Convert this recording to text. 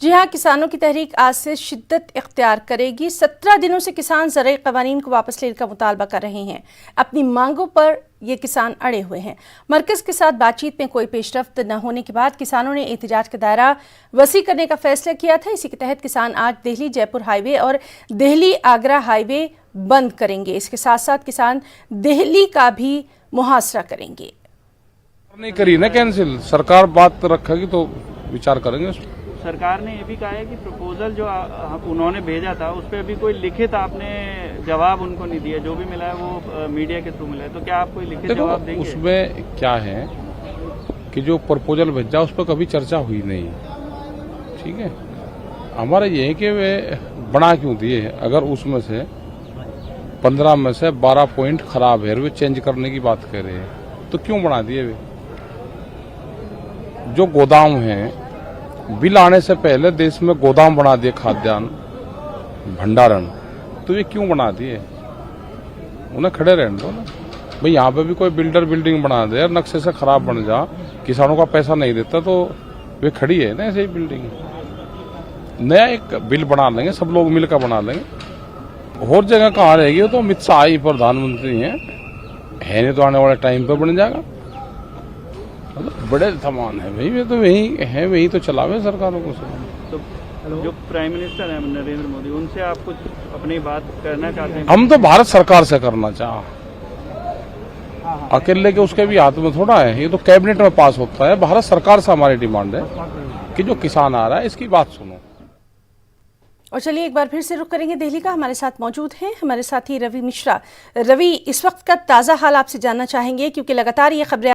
जी हाँ, किसानों की तहरीक आज से शिद्दत इख्तियार करेगी। 17 दिनों से किसान ज़रूरी क़वानीन को वापस लेने का मुतालबा कर रहे हैं। अपनी मांगों पर ये किसान अड़े हुए हैं। मरकज़ के साथ बातचीत में कोई पेशरफ्त न होने के बाद किसानों ने एहतजाज का दायरा वसी करने का फैसला किया था। इसी के तहत किसान आज दिल्ली जयपुर हाईवे और दिल्ली आगरा हाईवे बंद करेंगे। इसके साथ साथ किसान दिल्ली का भी मुहासरा करेंगे। नहीं करी ना कैंसिल, सरकार बात रखेगी तो विचार करेंगे उस पर। सरकार ने ये भी कहा है कि प्रपोजल जो उन्होंने भेजा था उस पर अभी कोई लिखित आपने जवाब उनको नहीं दिया, जो भी मिला है वो मीडिया के थ्रू मिला है, तो क्या आप कोई लिखित जवाब देंगे? उसमें क्या है कि जो प्रपोजल भेजा उस पर कभी चर्चा हुई नहीं, ठीक है। हमारा ये है कि वे बना क्यों दिए, अगर उसमें से 15 में से 12 पॉइंट खराब है, वे चेंज करने की बात कर रहे हैं, तो क्यों बना दिए वे? जो गोदाम है, बिल आने से पहले देश में गोदाम बना दिए, खाद्यान्न भंडारण, तो ये क्यों बना दिए? उन्हें खड़े रहने दो ना भाई। यहाँ पे भी कोई बिल्डर बिल्डिंग बना दे और नक्शे से खराब बन जा, किसानों का पैसा नहीं देता, तो वे खड़ी है ना ऐसे ही बिल्डिंग। नया एक बिल बना लेंगे, सब लोग मिलकर बना लेंगे। और जगह कहाँ रहेगी? वो तो अमित शाह ही प्रधानमंत्री है नहीं तो आने वाले टाइम पे बन जाएगा। बड़े सामान है भाई, वे तो वही है, वही तो चलावे सरकारों को। तो जो प्राइम मिनिस्टर है नरेंद्र मोदी, उनसे आप कुछ अपनी बात करना चाहते हैं? हम तो भारत सरकार से करना चाह, अकेले के उसके भी हाथ में थोड़ा है, ये तो कैबिनेट में पास होता है। भारत सरकार से हमारी डिमांड है कि जो किसान आ रहा है इसकी बात सुनो। और चलिए एक बार फिर से रुख करेंगे दिल्ली का। हमारे साथ मौजूद हैं हमारे साथी रवि मिश्रा। रवि, इस वक्त का ताज़ा हाल आपसे जानना चाहेंगे क्योंकि लगातार ये खबरें